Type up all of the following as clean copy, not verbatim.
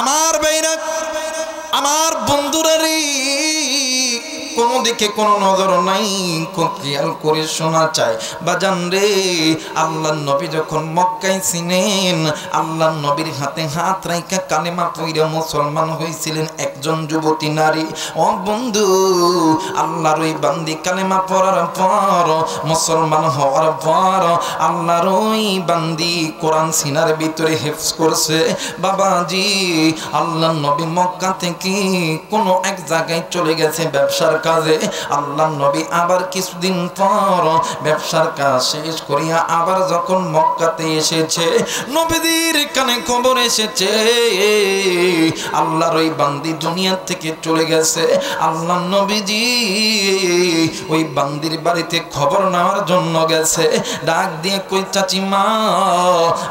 আমার ভাইরা, আমার বন্ধুরা রে, কোনো দিকে কোনো নজর নাই, খেয়াল করে শোনা চায় বাজান রে। আল্লাহর নবী যখন মক্কায় ছিলেন, আল্লাহর নবীর হাতে হাত রাইখা কালেমা পইরা মুসলমান হয়েছিলেন একজন যুবতী নারী। ও বন্ধু, আল্লাহর ওই বান্দি কালেমা পড়ার পর, মুসলমান হওয়ার পর, আল্লাহর ওই বান্দি কোরআন সিনার ভিতরে হেফজ করছে। বাবাজি, আল্লাহর নবী মক্কা থেকে কোনো এক জায়গায় চলে গেছে ব্যবসার কাজে। আল্লাহর নবী আবার কিছুদিন পর ব্যবসার কাজ শেষ করিয়া আবার যখন মক্কাতে এসেছে, নবীদের কানে খবর এসেছে আল্লাহর ওই বান্দি দুনিয়া থেকে চলে গেছে। আল্লাহর নবীজি ওই বান্দির বাড়িতে খবর নেওয়ার জন্য গেছে। ডাক দিয়ে কই, চাচিমা,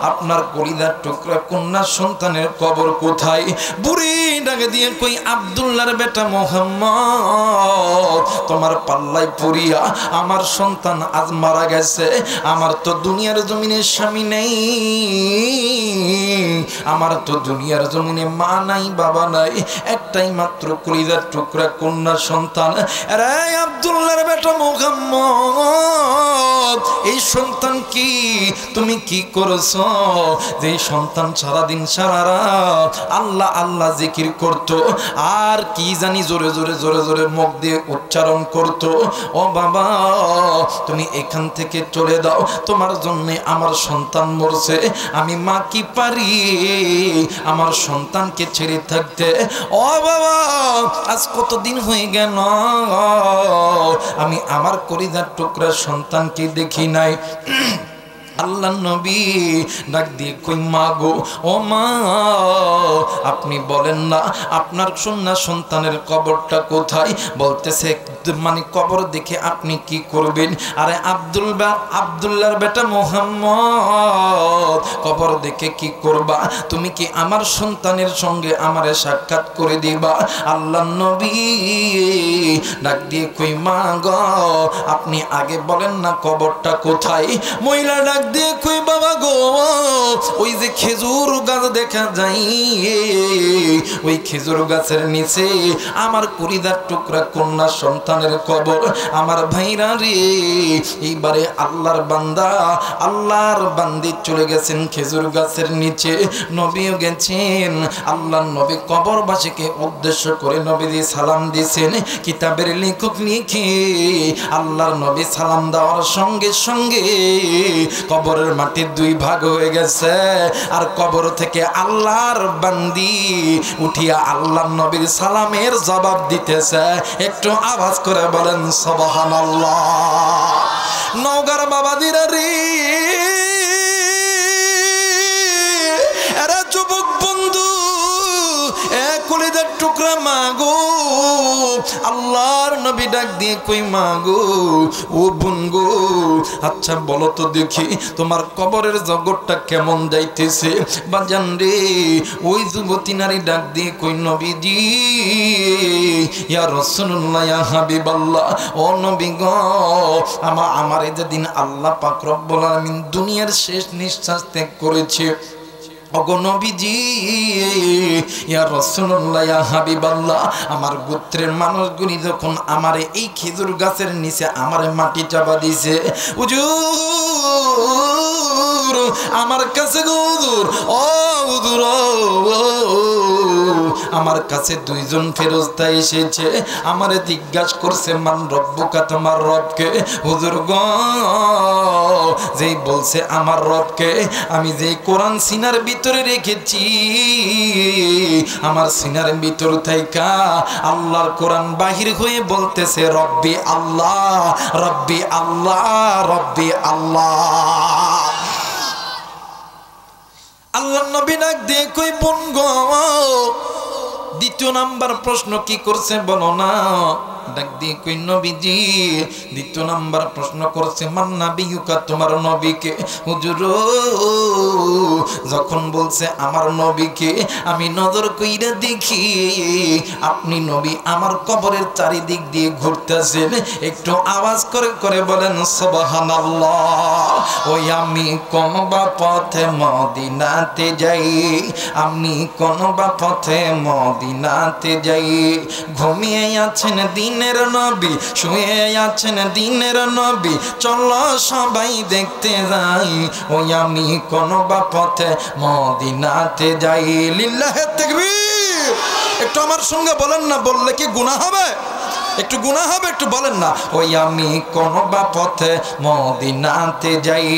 আপনার কলিজার টুকরা কন্যা সন্তানের কবর কোথায়? বুড়ি ডাক দিয়ে কই, আব্দুল্লাহর বেটা মোহাম্মদ, তোমার পাল্লায় পড়িয়া আমার সন্তান আজ মারা গেছে। আমার তো দুনিয়ার জমিনে স্বামী নেই, আমার তো দুনিয়ার জমিনে মা নাই, বাবা নাই, একটাই মাত্র কলিজার টুকরা কন্যা সন্তান। আরে আব্দুল্লাহর বেটা মোহাম্মদ, এই সন্তান কি তুমি কি করছো? যে সন্তান সারাদিন সারা রাত আল্লাহ আল্লাহ জিকির করতো, আর কি জানি জোরে জোরে জোরে জোরে মুখ দিয়ে উচ্চারণ করতো। ও বাবা, তুমি এখান থেকে চলে দাও, তোমার জন্য আমার সন্তান মরছে। আমি মা কি পারি আমার সন্তানকে ছেড়ে থাকতে? ও বাবা, আজ কতদিন হয়ে গেল আমি আমার কলিজার টুকরা সন্তানকে দেখি নাই। আল্লাহ নবী ডাক দিয়ে কই, মা গো, ও মা, আপনি বলেন না আপনার কন্যা সন্তানের কবরটা কোথায়? বলতেছে, মানে কবর দেখে আপনি কি করবেন? আরে আব্দুল্লাহর বেটা মোহাম্মদ, কবর দেখে কি করবা? তুমি কি আমার সন্তানের সঙ্গে আমারে সাক্ষাৎ করে দিবা? আল্লাহ নবী ডাক দিয়ে কই, মা গো, আপনি আগে বলেন না কবরটা কোথায়? মহিলা ডাক দিয়ে কই, বাবা গো, ওই যে খেজুর গাছ দেখা যায়, ওই খেজুর গাছের নিচে আমার কলিজার টুকরা কন্যা সন্তানের কবর। আমার ভাইরা রে, এইবারে আল্লাহর বান্দা, আল্লাহর বান্দি চলে গেছেন খেজুর গাছের নিচে, নবীও গেছেন। আল্লাহর নবী কবরবাসীকে উদ্দেশ্য করে নবীজি সালাম দিয়েছেন। কিতাবের লেখক লিখে আল্লাহর নবী সালাম দেওয়ার সঙ্গে সঙ্গে কবরের মাটি দুই ভাগ হয়ে গেছে, আর কবর থেকে আল্লাহর বান্দি উঠিয়া আল্লাহর নবীর সালামের জবাব দিতেছে। একটু আওয়াজ করে বলেন সুবহানাল্লাহ। নওগাঁর বাবাদিরা রে, এরা যুবক বন্ধু, কলিজার টুকরা মা গো, আল্লাহর নবী ডাক দিয়ে কই, মা গো, ও বোন গো, আচ্ছা বলো তো দেখি তোমার কবরের জগৎটা কেমন যাইতেছে? বাজান রে, ওই যুবতী নারী ডাক দিয়ে কই, নবীজি, ইয়া রাসূলুল্লাহ, ইয়া হাবিবাল্লাহ, ও নবী গো, আমারে যেদিন আল্লাহ পাক রব্বুল আলামিন দুনিয়ার শেষ নিঃশ্বাস ত্যাগ করেছে, ওগো নবীজি, ইয়া রাসূলুল্লাহ, ইয়া হাবিবাল্লাহ, আমার গোত্রের মানুষগুলি যখন আমারে এই খেজুর গাছের নিচে আমারে মাটি চাপা দিছে, হুজুর আমার কাছে গো হুজুর, ও হুজুর, আমার কাছে দুইজন ফেরেশতা এসেছে, আমারে জিজ্ঞাসা করছে, মান রব্বুকা, তোমার রবকে? হুজুর গো, যেই বলছে আমার রবকে, আমি যেই কোরআন সিনার ভিতরে রেখেছি, আমার সিনার ভিতর থেকে আল্লাহর কোরআন বাহির হয়ে বলতেছে, রব্বি আল্লাহ, রব্বি আল্লাহ, রব্বি আল্লাহ। আল্লাহর নবী ডাক দিয়ে কই, বোন গো, দ্বিতীয় নাম্বার প্রশ্ন কি করছে বলো না? ডাক দিয়ে কই নবীজি। দ্বিতীয় নাম্বার প্রশ্ন করছে মান নাবিয়ুকা, তোমার নবীকে? হুজুর যখন বলছে আমার নবীকে, আমি নজর কইরা দেখি আপনি নবী আমার কবরের চারিদিক দিয়ে ঘুরতেছেন। একটু আওয়াজ করে করে বলেন সুবহানাল্লাহ। ওই আমি কোন বা পথে মদিনাতে যাই, আমি কোন বা পথে মদিনাতে যাই। ঘুমিয়ে আছেন দিনের নবী, শুয়ে আছেন দিনের নবী, চলো সবাই দেখতে যাই। ওই আমি কোন বা পথে মদিনাতে যাই। লিল্লাহে তাকবীর। একটু আমার সঙ্গে বলেন না, বললে কি গুনাহ হবে? একটু গুনাহ হবে, একটু বলেন না। ওই আমি কোন বা পথে মদিনাতে যাই।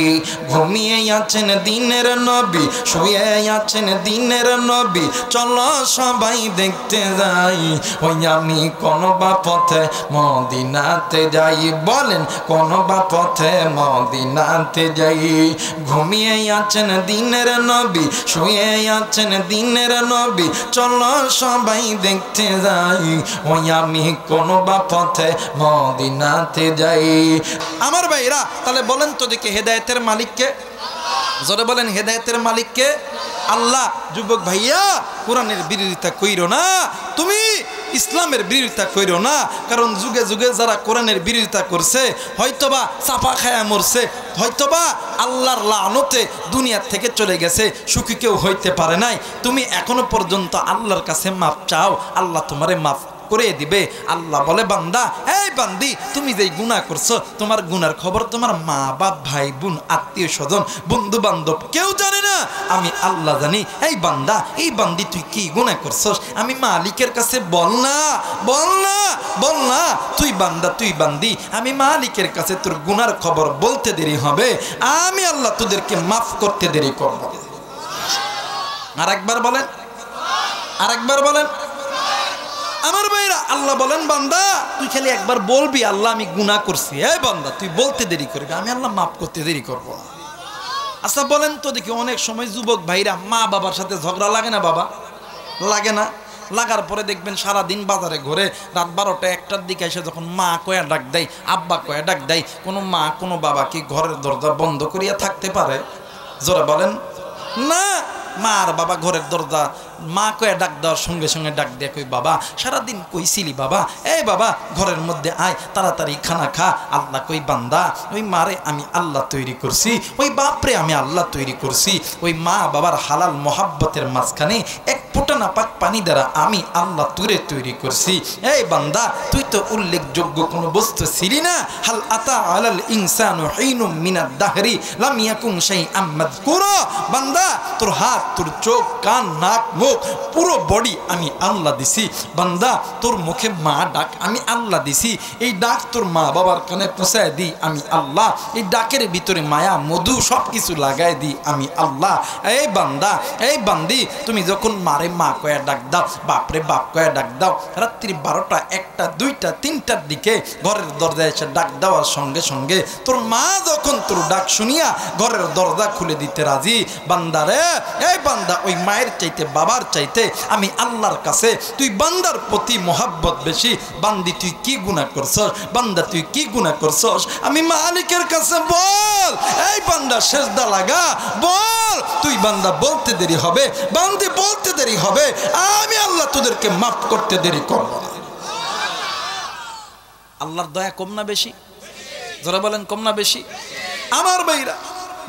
ঘুমিয়ে আছেন দিনের নবী, শুয়ে আছেন দিনের নবী, চলো সবাই দেখতে যাই। ওই আমি কোন বা পথে মদিনাতে যাই। বলেন কোন বা পথে মদিনাতে যাই। ঘুমিয়ে আছেন দিনের নবী, শুয়ে আছেন দিনের নবী, চলো সবাই দেখতে যাই। ওই আমি কোন বা পথে মদিনাতে যাই। আমার ভাইরা, তাহলে বলেন তো দেখি হেদায়েতের মালিককে? জোরে বলেন হেদায়েতের মালিককে? আল্লাহ। যুবক ভাইয়া, কোরআনের বিরোধিতা কইরো না, তুমি ইসলামের বিরোধিতা কইরো না। কারণ যুগে যুগে যারা কোরআনের বিরোধিতা করছে, হয়তোবা চাপা খায়া মরছে, হয়তোবা আল্লাহর লানতে দুনিয়ার থেকে চলে গেছে, সুখী কেউ হইতে পারে নাই। তুমি এখনো পর্যন্ত আল্লাহর কাছে মাপ চাও, আল্লাহ তোমারে মাফ করে দিবে। আল্লাহ বলে বান্দা, এই বান্দি, তুমি যেই গুনাহ করছো, তোমার গুনার খবর তোমার মা বাপ, ভাই বোন, আত্মীয় স্বজন, বন্ধু বান্ধব কেউ জানে না, আমি আল্লাহ জানি। এই বান্দা, এই বান্দি, তুই কি গুনাহ করছস, আমি মালিকের কাছে বল না, বল না, বল না। তুই বান্দা, তুই বান্দি, আমি মালিকের কাছে তোর গুনার খবর বলতে দেরি হবে, আমি আল্লাহ তোদেরকে মাফ করতে দেরি করব। আর একবার বলেন, আর একবার বলেন। আমার ভাইরা, আল্লাহ বলেন বান্দা, তুই খালি একবার বলবি আল্লাহ আমি গুনাহ করছি। এই বান্দা, তুই বলতে দেরি করবি, আমি আল্লাহ মাফ করতে দেরি করব। আচ্ছা বলেন তো দেখি, অনেক সময় যুবক ভাইরা মা বাবার সাথে ঝগড়া লাগে না? বাবা লাগে না? লাগার পরে দেখবেন সারাদিন বাজারে ঘুরে, রাত 12টা 1টার দিকে এসে যখন মা কয়া ডাক দেয়, আব্বা কয়া ডাক দেয়, কোনো মা কোনো বাবা কি ঘরের দরজা বন্ধ করিয়া থাকতে পারে? জোরে বলেন না। মা আর বাবা ঘরের দরজা মা কয়ে ডাক দেওয়ার সঙ্গে সঙ্গে ডাক দিয়ে কই, বাবা সারাদিন কইছিলি বাবা, এই বাবা ঘরের মধ্যে আয়, তাড়াতাড়ি খানা খা। আল্লাহ কই, বান্দা ওই মারে আমি আল্লাহ তৈরি করছি, ওই বাপরে আমি আল্লাহ তৈরি করছি, ওই মা বাবার হালাল মোহাব্বতের মাঝখানে এক ফোঁটা নাপাক পানি দ্বারা আমি আল্লাহ তুরে তৈরি করছি। এই বান্দা, তুই তো উল্লেখযোগ্য কোনো বস্তু ছিলি না। হাল আতা আলাল ইনসানু হিনুম মিনাদ দাহরি লাম ইয়াকুন শাইআম মাযকুরা। বান্দা, তোর হাত, তোর চোখ, কান, নাক, মুখ, পুরো বডি আমি আল্লাহ দিছি। বান্দা, তোর মুখে মা ডাক আমি আল্লাহ দিছি। এই ডাক তোর মা বাবার কানে পৌঁছায় দিই আমি আল্লাহ। এই ডাকের ভিতরে মায়া মধু সব কিছু লাগাই দিই আমি আল্লাহ। এই বান্দা, এই বান্দি, তুমি যখন মারে মা কয়া ডাক দাও, বাপরে বাপ কয়া ডাক দাও, রাত্রি 12টা 1টা 2টা 3টার দিকে ঘরের দরজায় এসে ডাক দেওয়ার সঙ্গে সঙ্গে তোর মা যখন তোর ডাক শুনিয়া ঘরের দরজা খুলে দিতে রাজি, বান্দা রে, এই বান্দা, ওই মায়ের চাইতে বাবার চাইতে আমি আল্লাহর কাছে তুই বান্দার প্রতি মোহাব্বত বেশি। বান্দি, তুই কি গুনাহ করছস? বান্দা, তুই কি গুনাহ করছস? আমি মালিকের কাছে বল। এই বান্দা, সেজদা লাগা, বল। তুই বান্দা বলতে দেরি হবে, বান্দি বলতে দেরি হবে, আমি আল্লাহ তোদেরকে মাফ করতে দেরি করব না। আল্লাহর দয়া কম না বেশি? যারা বলেন কম না বেশি? আমার ভাইরা,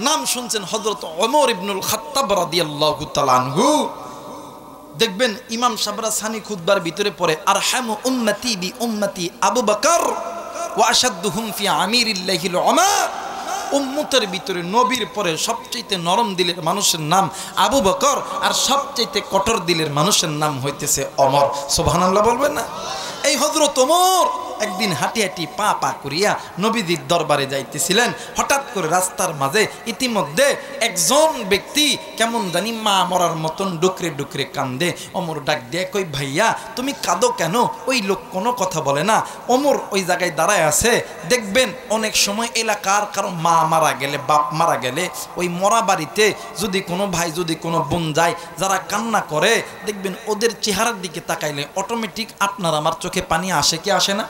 নাম শুনছেন হযরত ওমর ইবনুল খাত্তাব রাদিয়াল্লাহু তাআলা আনহু। দেখবেন ইমাম সাবরা সানি খুতবার ভিতরে পড়ে, আরহামু উম্মতি বি উম্মতি আবু বকর ওয়া আশাদ্দুহুম ফি আমিরিল্লাহিল উমার। উম্মতের ভিতরে নবীর পরে সবচেয়ে নরম দিলের মানুষের নাম আবু বকর, আর সবচেয়ে কঠোর দিলের মানুষের নাম হইতেছে ওমর। সুবহানাল্লাহ বলবেন না? এই হযরত ওমর একদিন হাঁটি হাঁটি পা পা করিয়া নবীজির দরবারে যাইতেছিলেন। হঠাৎ করে রাস্তার মাঝে ইতিমধ্যে একজন ব্যক্তি কেমন জানি মা মরার মতন ডুকরে ডুকরে কান্দে। ওমর ডাক দিয়ে কই, ভাইয়া তুমি কাঁদো কেন? ওই লোক কোনো কথা বলে না। ওমর ওই জায়গায় দাঁড়ায় আছে। দেখবেন অনেক সময় এলাকার কারো মা মারা গেলে, বাপ মারা গেলে, ওই মরা বাড়িতে যদি কোনো ভাই, যদি কোনো বোন যায়, যারা কান্না করে, দেখবেন ওদের চেহারার দিকে তাকাইলে অটোমেটিক আপনার আমার চোখে পানি আসে কি আসে না?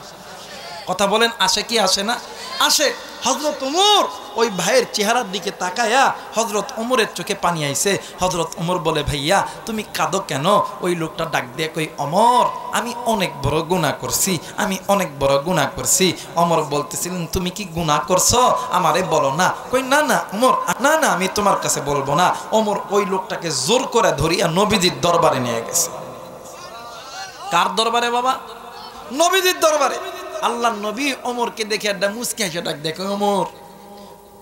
কথা বলেন, আসে কি আসে না? আসে। হযরত ওমর ওই ভাইয়ের চেহারার দিকে তাকায়া হযরত ওমরের চোখে পানি আইছে। হযরত ওমর বলে, ভাইয়া তুমি কাঁদো কেন? ওই লোকটা ডাক দিয়ে কই, ওমর আমি অনেক বড় গুনাহ করছি, আমি অনেক বড় গুনাহ করছি। ওমর বলতেছিলেন, তুমি কি গুনাহ করছো? আমারে বলো না। কই, না না ওমর, না না আমি তোমার কাছে বলবো না। ওমর ওই লোকটাকে জোর করে ধরিয়া নবীজির দরবারে নিয়ে গেছে। কার দরবারে বাবা? নবীজির দরবারে। আল্লাহ নবী ওমরকে দেখে একটা মুচকি হেসে ডাক দেখো, ওমর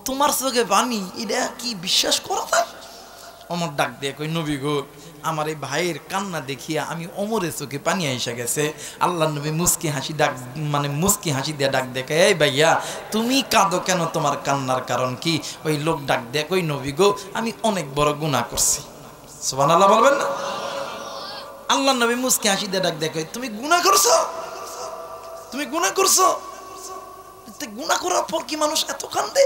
তোমার চোখে পানি, এটা কি বিশ্বাস করা যায়? ওমর ডাক দিয়ে কই, নবী গো আমার এই ভাইয়ের কান্না দেখিয়া আমি ওমরের চোখে পানি এসে গেছে। আল্লাহ নবী মুচকি হাসি ডাক, মানে মুচকি হাসি দিয়ে ডাক দেখে, এই ভাইয়া তুমি কাঁদো কেন? তোমার কান্নার কারণ কি? ওই লোক ডাক দিয়ে কই, নবী গো আমি অনেক বড় গুনাহ করছি। সুবহানাল্লাহ বলবেন না? আল্লাহ নবী মুচকি হাসি দিয়ে ডাক দেখে, তুমি গুনাহ করছো? তুমি গুনাহ করছো? গুনাহ করার পর কি মানুষ এত কান্দে?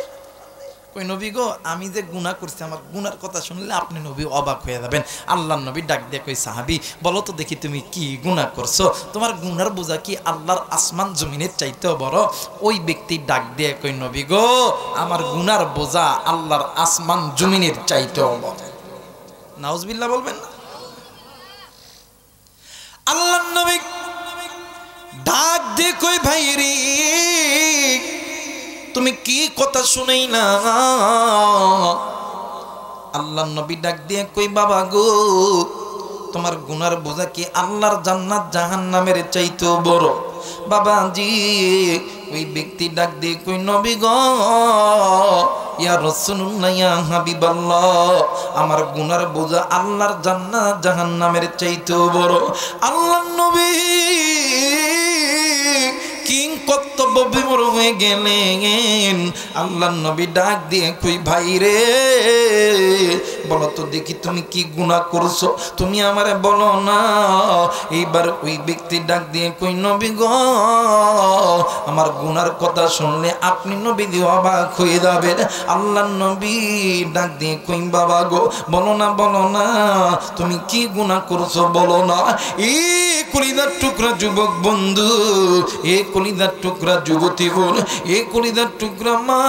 কই, নবী গো আমি যে গুনাহ করছি, আমার গুনার কথা শুনলে আপনি নবী অবাক হয়ে যাবেন। আল্লাহ নবী ডাক দিয়ে কই, সাহাবী বলো তো দেখি তুমি কি গুনাহ করছো? তোমার গুনার বোঝা কি আল্লাহর আসমান জমিনের চাইতেও বড়? ওই ব্যক্তি ডাক দিয়ে কই, নবী গো আমার গুনার বোঝা আল্লাহর আসমান জমিনের চাইতেও বড়। নাউজুবিল্লাহ বলবেন না? আল্লাহ নবী ডাক দিয়ে কই, ভাই রে তুমি কি কথা শুনেই না? আল্লাহ নবী ডাক দিয়ে কই, বাবা গো তোমার গুনার বোঝা কি আল্লাহর জান্নাত জাহান্নামের চাইতেও বড়? বাবাজি ওই ব্যক্তি ডাক দিয়ে কই, নবী গো ইয়া রাসূলুল্লাহ ইয়া হাবিবাল্লাহ আমার গুনার বোঝা আল্লাহর জান্নাত জাহান্নামের চাইতেও বড়। আল্লাহর নবী কিং কর্তব্য বিমূঢ় হয়ে গেলেন। আল্লাহ নবী ডাক দিয়ে কই, ভাই রে বলো তো দেখি তুমি কি গুনাহ করছো? তুমি আমারে বলো না। এইবার ওই ব্যক্তি ডাক দিয়ে কই, নবী গো আমার গুনার কথা শুনলে আপনি নবী দিয়ে অবাক হয়ে যাবেন। আল্লাহ নবী ডাক দিয়ে কই, বাবা গো বলো না, বলো না তুমি কি গুনাহ করছো বলো না। এই কলিজার টুকরা যুবক বন্ধু, এ কলিজার টুকরা যুবতী বোন, এ কলিজার টুকরা মা,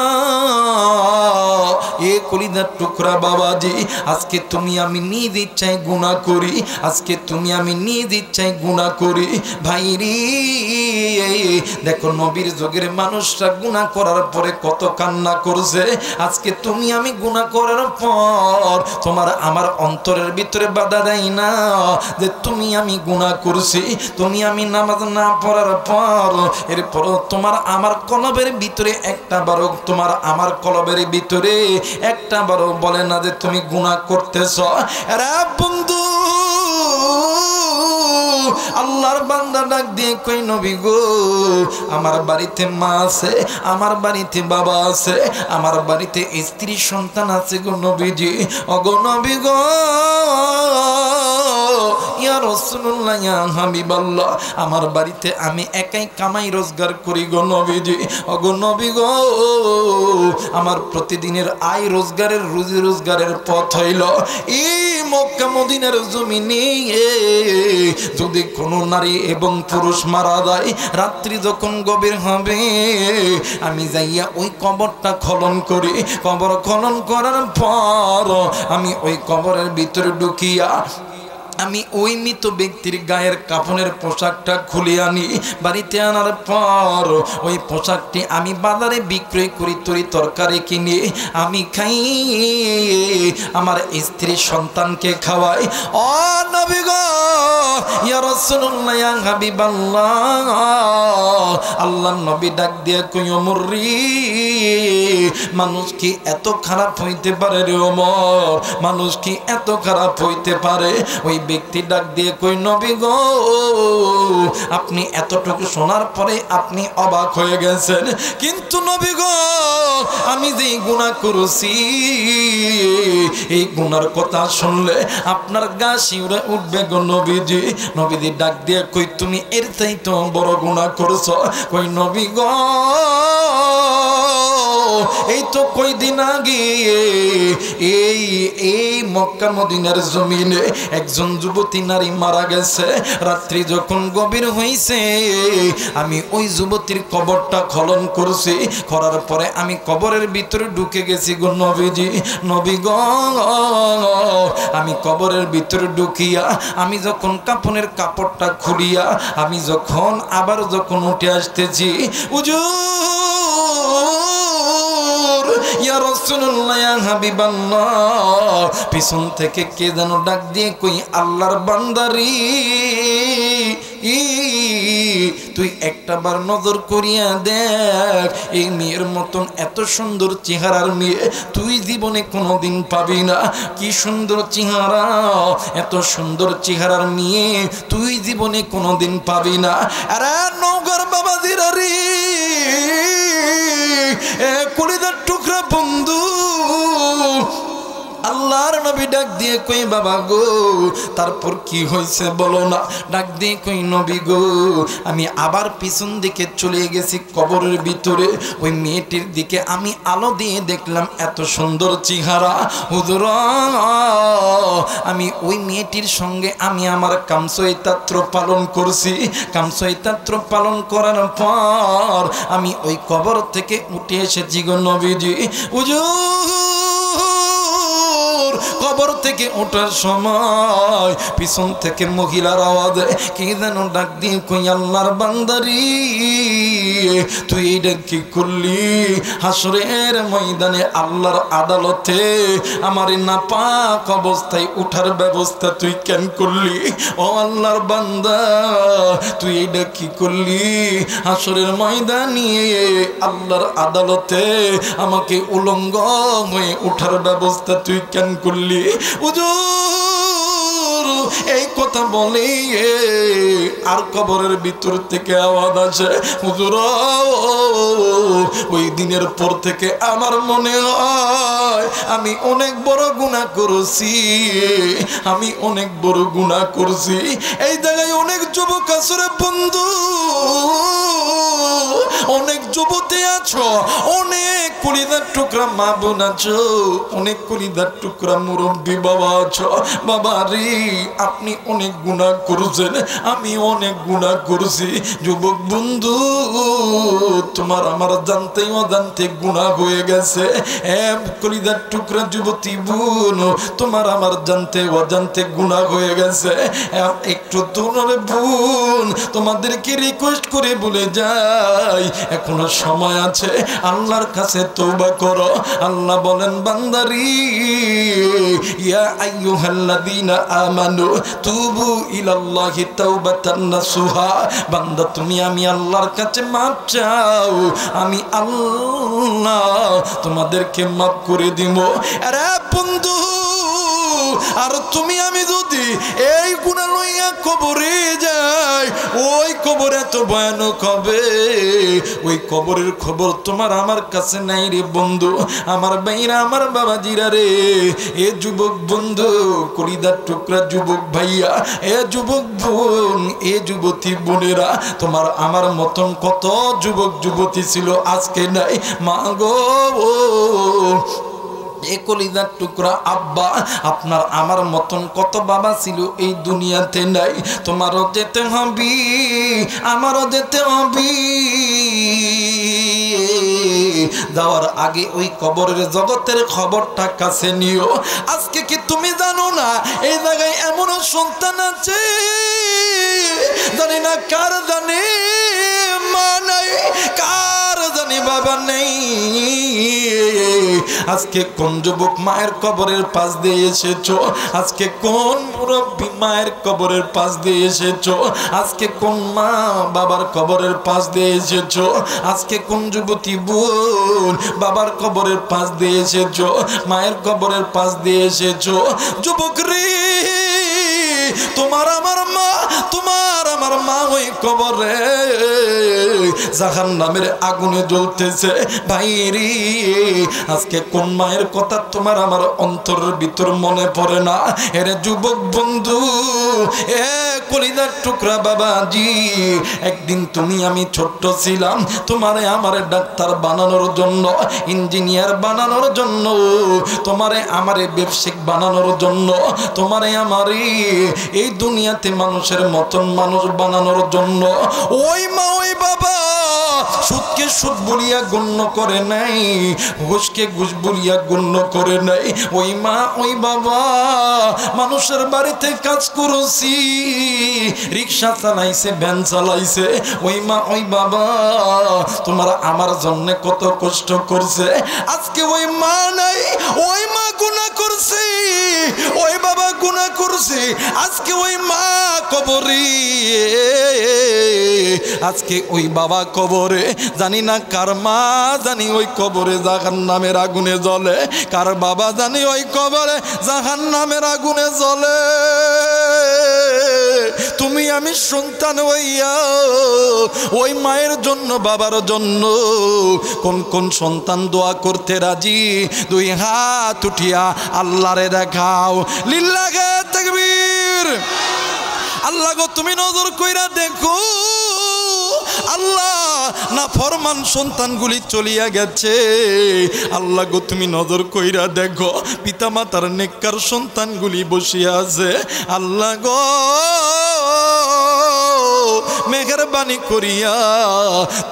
এ কলিজার টুকরা বাবাজি, আজকে তুমি আমি নিজ ইচ্ছায় গুনাহ করি, আজকে তুমি আমি নিজ ইচ্ছায় গুনাহ করি। ভাইরি দেখো নবীর যুগের মানুষরা গুনাহ করার পরে কত কান্না করছে। আজকে তুমি আমি গুনাহ করার পর তোমার আমার অন্তরের ভিতরে বাধা দেয় না যে তুমি আমি গুনাহ করছি। তুমি আমি নামাজ না পড়ার পর এরপর তোমার আমার কলবের ভিতরে একটা বারো, তোমার আমার কলবের ভিতরে একটা বারো বলে না যে তুমি গুনাহ করতেছ। আরে বন্ধু আল্লাহর বান্দা ডাক দিয়ে কই, নবী গো আমার বাড়িতে মা আছে, আমার বাড়িতে বাবা আছে, আমার বাড়িতে স্ত্রী সন্তান আছে গো নবীজি। ওগো নবী গো ইয়া রাসূলুল্লাহ ইয়া হাবিবাল্লাহ আমার বাড়িতে আমি একাই কামাই রোজগার করি গো নবীজি। ওগো নবী গো আমার প্রতিদিনের আয় রোজগারের রুজি রোজগারের পথ হইল এই মক্কা মদিনার জমিনে। যদি কোনো নারী এবং পুরুষ মারা যায়, রাত্রি যখন গভীর হবে আমি যাইয়া ওই কবরটা খনন করি। কবর খনন করার পর আমি ওই কবরের ভিতরে ঢুকিয়া আমি ওই মৃত ব্যক্তির গায়ের কাফনের পোশাকটা খুলে আনি। বাড়িতে আনার পর ওই পোশাকটি আমি বাজারে বিক্রয় করি, তরি তরকারি কিনে আমি খাই, আমার স্ত্রী সন্তানকে খাওয়াই। ও নবী গো ইয়া রাসূলুল্লাহ ইয়া হাবিবাল্লাহ আল্লাহর নবী ডাক দিয়ে কই, ওমর রে মানুষ কি এত খারাপ হইতে পারে রে ওমর? মানুষ কি এত খারাপ হইতে পারে? ওই ব্যক্তি ডাক দিয়ে কই, নবী গো আপনি এতটুকু শোনার পরে আপনি অবাক হয়ে গেছেন, কিন্তু নবী গো আমি যে গুনাহ করেছি এই গুনার কথা শুনলে আপনার গা শিউরে উঠবে গো নবীজি। নবীজি ডাক দিয়ে কই, তুমি এর চাইতে বড় গুনাহ করেছো। কই, নবী গো এই তো কয়দিন আগে এই মক্কা মদিনার জমিনে একজন যুবতী নারী মারা গেছে। রাত্রি যখন গভীর হয়েছে আমি ওই যুবতীর কবরটা খনন করছি। করার পরে আমি কবরের ভিতরে ঢুকে গেছি গো নবীজি, নবী গো। আমি কবরের ভিতরে ঢুকিয়া আমি যখন কাফনের কাপড়টা খুলিয়া আমি যখন আবার যখন উঠে আসতেছি, হুজুর ইয়া রাসূলুল্লাহ ইয়া হাবিবাল্লাহ, পিছন থেকে কে যেন ডাক দিয়ে কই, আল্লাহর বান্দারি তুই একটাবার নজর করিয়া দেখ, এই মেয়ের মতন এত সুন্দর চেহারার মেয়ে তুই জীবনে কোনোদিন পাবি না। কি সুন্দর চেহারা, এত সুন্দর চেহারার মেয়ে তুই জীবনে কোনোদিন পাবি না। আরে নওগাঁর বাবাজিরা রে, কলিজার টুকরা বন্ধু, আল্লাহর নবী ডাক দিয়ে কই, বাবা গো তারপর কি হয়েছে বলো না। ডাক দিয়ে কই, নবী গো আমি আবার পিছন দিকে চলে গেছি কবরের ভিতরে, ওই মেয়েটির দিকে আমি আলো দিয়ে দেখলাম এত সুন্দর চেহারা। হুজুর আমি ওই মেয়েটির সঙ্গে আমি আমার কামসইতাত্র পালন করছি। কামসইতাত্র পালন করার পর আমি ওই কবর থেকে উঠে এসেছি গো নবীজি। হুজুর কবর থেকে ওঠার সময় পিছন থেকে মহিলার আওয়াজে কে যেন ডাক দিয়ে কই, আল্লাহর বান্দারি তুই এইটা কি করলি? হাসরের ময়দানে আল্লাহর আদালতে আমার নাপাক অবস্থায় উঠার ব্যবস্থা তুই কেন করলি? ও আল্লাহর বান্দা তুই এইটা কি করলি? হাসরের ময়দানে আল্লাহর আদালতে আমাকে উলঙ্গ হয়ে উঠার ব্যবস্থা তুই কেন করলি? হুজুর এই কথা বলে আর কবরের ভিতর থেকে আওয়াজ আসে, হুজুর ওই দিনের পর থেকে আমার মনে হয় আমি অনেক বড় গুনাহ করছি, আমি অনেক বড় গুনাহ করছি। এই জায়গায় অনেক যুবক আছে রে বন্ধু, অনেক যুবতী আছো, অনেক কলিজার টুকরা মা বোন আছো, অনেক কলিজার টুকরা মুরব্বী বাবা আছো। বাবা রে আপনি অনেক গুনাহ করছেন, আমি অনেক গুনাহ করছি। যুবক বন্ধু তোমার আমার জানতে অজান্তে গুনাহ হয়ে গেছে। কলিজার টুকরা যুবতী বোন তোমার আমার জানতে অজান্তে গুনাহ হয়ে গেছে। একটু তোমার বোন তোমাদেরকে রিকোয়েস্ট করে বলে যাই এখনো সময় আছে, আল্লাহর কাছে তওবা করো। আল্লাহ বলেন বান্দারি ইয়া আইয়ুহাল্লাযীনা আমানু তুবু ইলাল্লাহি তাওবাতান নাসুহা, বান্দা তুমি আমি আল্লাহর কাছে মাফ চাও, আমি আল্লাহ তোমাদেরকে মাফ করে দিব। আরে বন্ধু আর তুমি আমি যদি এই গুনাহ লইয়া কবরে যাই, ওই কবর এত ভয়ানক হবে, ওই কবরের খবর তোমার আমার কাছে নাই রে বন্ধু। আমার ভাইরা আমার বাবাজিরা রে, এ যুবক বন্ধু, কলিজার টুকরা যুবক ভাইয়া, এ যুবক বোন, এ যুবতী বোনেরা, তোমার আমার মতন কত যুবক যুবতী ছিল আজকে নাই। মা গো এ কলিজার টুকরা আব্বা, আপনার আমার মতন কত বাবা ছিল এই দুনিয়াতে নাই। তোমারও যেতে হবে, আমারও যেতে হবে। যাওয়ার আগে ওই কবরের জগতের খবরটা কাছে নিও। আজকে কি তুমি জানো না এই জায়গায় এমনও সন্তান আছে, জানি না কার জানে মা নাই, কার জানে বাবা নেই। আজকে কোন যুবক মায়ের কবরের পাশ দিয়ে এসেছো, আজকে কোন মুরব্বী মায়ের কবরের পাশ দিয়ে এসেছো, আজকে কোন মা বাবার কবরের পাশ দিয়ে এসেছো, আজকে কোন যুবতী বোন বাবার কবরের পাশ দিয়ে এসেছো, মায়ের কবরের পাশ দিয়ে এসেছো। যুবক রে তোমার আমার মা, তোমার আমার মা ওই কবরে জাহান্নামের আগুনে জ্বলতেছে। ভাইরি আজকে কোন মায়ের কথা তোমার আমার অন্তরের ভিতর মনে পড়ে না? এরে যুবক বন্ধু, এ কলিজার টুকরা বাবাজি, একদিন তুমি আমি ছোট্ট ছিলাম, তোমারে আমারে ডাক্তার বানানোর জন্য, ইঞ্জিনিয়ার বানানোর জন্য, তোমারে আমারে ব্যবসায়িক বানানোর জন্য, তোমারে আমারে এই দুনিয়াতে মানুষের মতন মানুষ বানানোর জন্য ওই মা ওই বাবা সুদকে সুদ বলিয়া গণ্য করে নাই, ঘুষকে ঘুষ বলিয়া গণ্য করে নাই। ওই মা ওই বাবা মানুষের বাড়িতে কাজ করেছি, রিক্সা চালাইছে, ভ্যান চালাইছে। ওই মা ওই বাবা তোমার আমার জন্য কত কষ্ট করছে। আজকে ওই মা নাই, ওই মা গুনাহ করছে, ওই বাবা গুনাহ করছে, আজকে ওই মা কবরে, আজকে ওই বাবা কবরে। জানি না কার মা জানি ওই কবরে জাহান্নামের আগুনে জ্বলে, কার বাবা জানি ওই কবরে জাহান্নামের আগুনে জ্বলে। তুমি আমি সন্তান হইয়া ওই মায়ের জন্য বাবার জন্য কোন কোন সন্তান দোয়া করতে রাজি? দুই হাত উঠিয়া আল্লাহরে দেখাও, লিল্লাহে তাকবীর। আল্লাহ গো তুমি নজর কইরা দেখো, আল্লাহ না ফরমান সন্তানগুলি চলিয়া গেছে। আল্লাহ গো তুমি নজর কইরা দেখো, পিতা মাতার নেককার সন্তানগুলি বসিয়া আছে। আল্লাহ গো মেহেরবানি করিয়া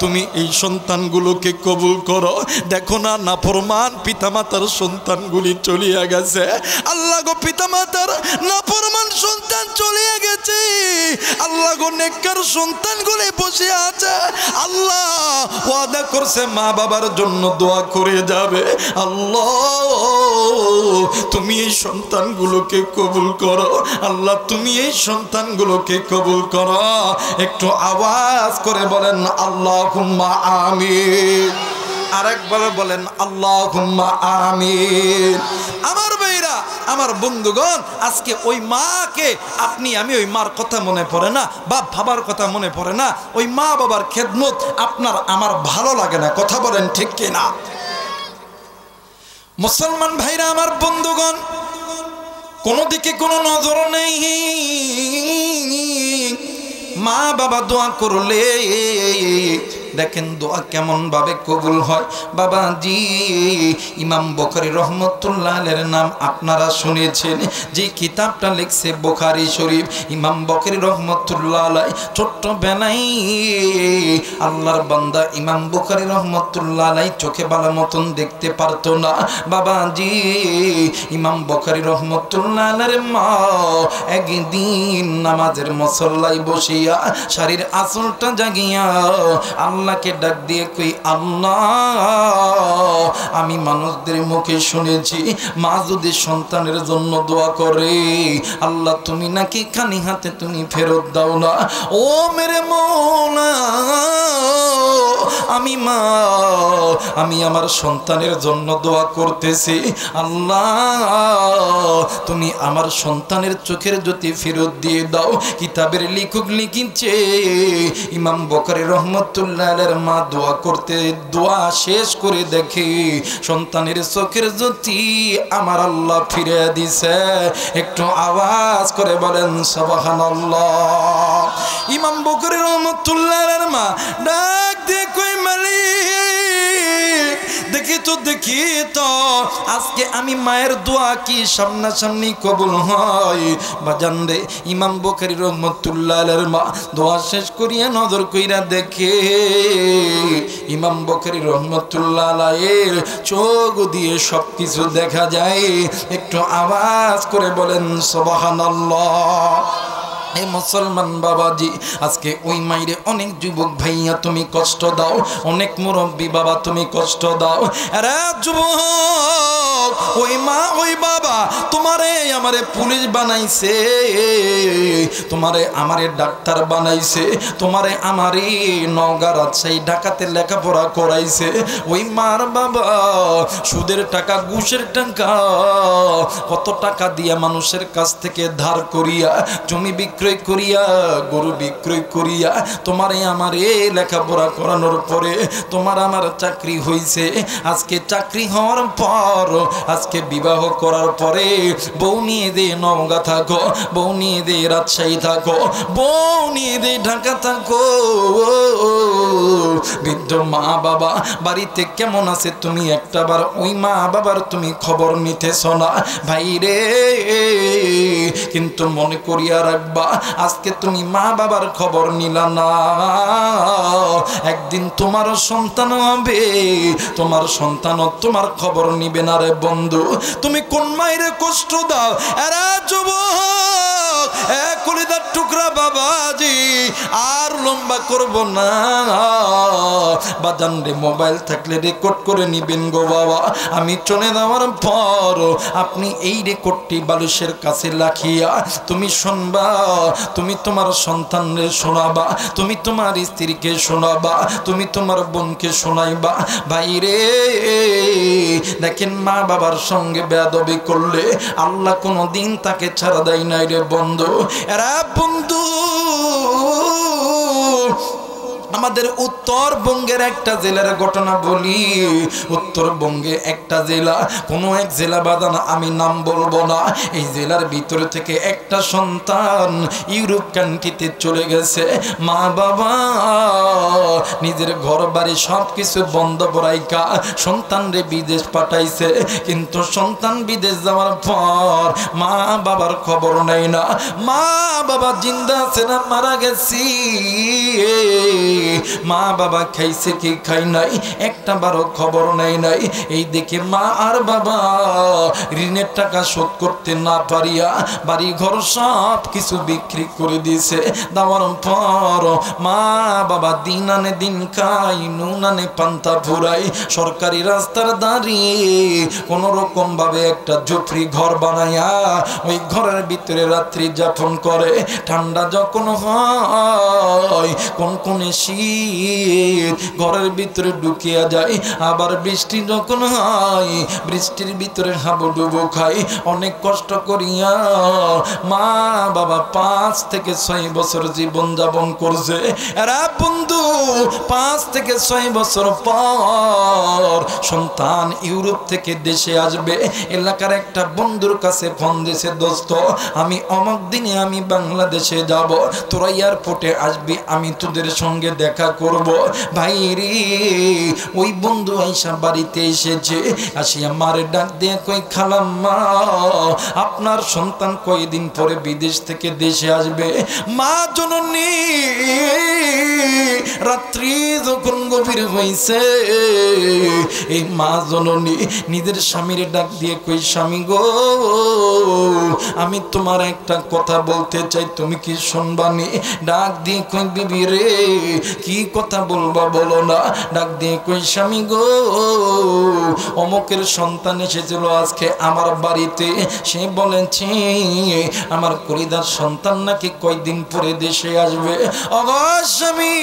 তুমি এই সন্তানগুলোকে কবুল করো। দেখো না নাফরমান পিতামাতার সন্তানগুলি চলিয়া গেছে। আল্লাহ গো পিতামাতার নাফরমান সন্তান চলিয়া গেছে, আল্লাহ গো নেককার সন্তানগুলি বসে আছে। আল্লাহ ওয়াদা করছে মা বাবার জন্য দোয়া করে যাবে। আল্লাহ তুমি এই সন্তানগুলোকে কবুল করো, আল্লাহ তুমি এই সন্তানগুলোকে কবুল করো। একটু আওয়াজ করে বলেন আল্লাহুম্মা আমিন। আরেকবার বলেন আল্লাহুম্মা আমিন। আমার ভাইরা, আমার বন্ধুগণ, আজকে ওই মাকে আপনি আমি ওই মার কথা মনে পড়ে না, বাপ বাবার কথা মনে পড়ে না, ওই মা বাবার খেদমত আপনার আমার ভালো লাগে না। কথা বলেন ঠিক কিনা? মুসলমান ভাইরা আমার বন্ধুগণ, কোনো দিকে কোনো নজর নেই। মা বাবা দোয়া করলে দেখেন দোয়া কেমন ভাবে কবুল হয়। বাবাজি ইমাম বুখারী রহমতুল্লাহ আলাইহির নাম আপনারা শুনেছেন, যে কিতাবটা লিখছে বুখারী শরীফ। ইমাম বুখারী রহমতুল্লাহ আলাইহি ছোট্ট বেলায় আল্লাহর বান্দা ইমাম বুখারী রহমতুল্লাহ আলাইহি চোখে ভালো মতন দেখতে পারতো না। বাবাজি ইমাম বুখারী রহমতুল্লাহ আলাইহির মা একদিন নামাজের মুসল্লায় বসিয়া শাড়ির আঁচলটা জাগিয়া আল্লাহকে ডাক দিয়ে কই, আল্লাহ আমি মানুষদের মুখে শুনেছি মা যদি সন্তানের জন্য দোয়া করে আল্লাহ তুমি নাকি খালি হাতে তুমি ফেরত দাও না। ও মেরে মৌলা, আমি মা আমি আমার সন্তানের জন্য দোয়া করতেছি, আল্লাহ তুমি আমার সন্তানের চোখের জ্যোতি ফেরত দিয়ে দাও। কিতাবের লেখক লিখিছে ইমাম বুখারী রহমতুল্লাহ আলাইহির মা দোয়া করতে দোয়া শেষ করে দেখে সন্তানের চোখের জ্যোতি আমার আল্লাহ ফিরে দিছে। একটু আওয়াজ করে বলেন সুবহানাল্লাহ। ইমাম বুখারী রহমতুল্লাহ আলাইহির মা ডাক দিয়ে কই, মালিক দেখি তো আজকে আমি মায়ের দোয়া কি সামনাসামনি কবুল হয়? বাজান রে, ইমাম বুখারী রহমতুল্লাহ আলাইহির মা দোয়া শেষ করিয়া নজর কইরা দেখে ইমাম বুখারী রহমতুল্লাহ আলাইহির চোখ দিয়ে সবকিছু দেখা যায়। একটু আওয়াজ করে বলেন সুবহানাল্লাহ। এ মুসলমান বাবাজি, আজকে ওই মাইরে অনেক যুবক ভাইয়া তুমি কষ্ট দাও, অনেক মুরব্বী বাবা তুমি কষ্ট দাও। আরে যুবক, ওই মা ওই বাবা তোমারে আমারে পুলিশ বানাইছে, তোমারে আমারে ডাক্তার বানাইছে, তোমারে আমারে নওগাঁ রাজশাহী ঢাকাতে লেখাপড়া করাইছে। ওই মার বাবা সুদের টাকা ঘুষের টাকা কত টাকা দিয়া মানুষের কাছ থেকে ধার করিয়া জমি বিক্রয় করিয়া গরু বিক্রয় করিয়া তোমারে আমারে লেখাপড়া করানোর পরে তোমার আমার চাকরি হইছে। আজকে চাকরি হওয়ার পর আজকে বিবাহ করার পরে বউ নিয়ে দে নওগাঁ থাকো, বউ নিয়ে দে রাজশাহী থাকো, বউ নিয়ে দে ঢাকা থাকো। বৃদ্ধ মা বাবা বাড়িতে কেমন আছে তুমি একটাবার ওই মা বাবার তুমি খবর নিতেছ না ভাই রে। কিন্তু মনে করিয়া রাখবা, আজকে তুমি মা বাবার খবর নিলা না, একদিন তোমার সন্তান হবে, তোমার সন্তানও তোমার খবর নিবে না রে বন্ধু। তুমি কোন মায়ের কষ্ট দাও। এরা যুবক কলিদার টুকরা বাবাজি আর লম্বা করব না বাজান রে, মোবাইল থাকলে রেকর্ড করে নিবেন গো বাবা। আমি চলে যাওয়ার পর আপনি এই রেকর্ডটি বালিশের কাছে রাখিয়া তুমি শুনবা, তুমি তোমার সন্তানরে শোনাবা, তুমি তোমার স্ত্রীকে শোনাবা, তুমি তোমার বোনকে শোনাইবা। ভাইরে দেখেন, মা বাবার সঙ্গে বেয়াদবি করলে আল্লাহ কোনো দিন তাকে ছাড়া দেয় নাই রে বন্ধু। এরা বন্ধু আমাদের উত্তরবঙ্গের একটা জেলার ঘটনা বলি। উত্তরবঙ্গে একটা জেলা, কোনো এক জেলা বাদান, আমি নাম বলবো না। এই জেলার ভিতরে থেকে একটা সন্তান ইউরোপ কান্ট্রিতে চলে গেছে। মা বাবা নিজের ঘর বাড়ি সব কিছু বন্ধ করাইকা সন্তানরে বিদেশ পাঠাইছে। কিন্তু সন্তান বিদেশ যাওয়ার পর মা বাবার খবর নেই না, মা বাবা জিন্দা আছে না মারা গেছি, মা বাবা খাইছে কি খাই নাই একটা বারো খবর নেই নাই। এই দেখে মা আর বাবা ঋণের টাকা শোধ করতে না পারিয়া বাড়ি ঘর সব কিছু বিক্রি করে দিয়েছে। দেওয়ার পর মা বাবা দিন আনে দিন খাই, নুন আনে পান্তা ফুরাই, সরকারি রাস্তার দাঁড়িয়ে কোন রকম ভাবে একটা ঝুপড়ি ঘর বানাইয়া ওই ঘরের ভিতরে রাত্রি যাপন করে। ঠান্ডা যখন হয় কোন কোন শীত ঘরের ভিতরে ঢুকিয়া যায়, আবার বৃষ্টি যখন হয় বৃষ্টির ভিতরে হাবুডুবু খাই। অনেক কষ্ট করিয়া মা বাবা 5 থেকে 6 বছর জীবন যাপন করছে। এরা বন্ধু 5 থেকে 6 বছর পর সন্তান ইউরোপ থেকে দেশে আসবে। এলাকার একটা বন্ধুর কাছে ফোন দিয়েছে, দোস্ত আমি অমুক দিনে আমি বাংলাদেশে যাব, তোরা এয়ারপোর্টে আসবি, আমি তোদের সঙ্গে দেখা করব। ভাই রে ওই বন্ধু আইসা বাড়িতে এসেছে, আসিয়া মারে ডাক দিয়ে কই খালাম্মা আপনার সন্তান কয়দিন পরে বিদেশ থেকে দেশে আসবে। মা জননী রাত্রি যখন গভীর হয়েছে, এই মা জননী নিজের স্বামীর ডাক দিয়ে কই স্বামী গো আমি তোমার একটা কথা বলতে চাই, তুমি কি শুনবানি? ডাক দিয়ে কই বিবি রে কি কথা বলবা বলো না। ডাক দিয়ে কই স্বামী গো অমুকের সন্তান এসেছিল আজকে আমার বাড়িতে, সে বলেছে আমার কলিদার সন্তান নাকি কয়দিন পরে দেশে আসবে। অবশ্যই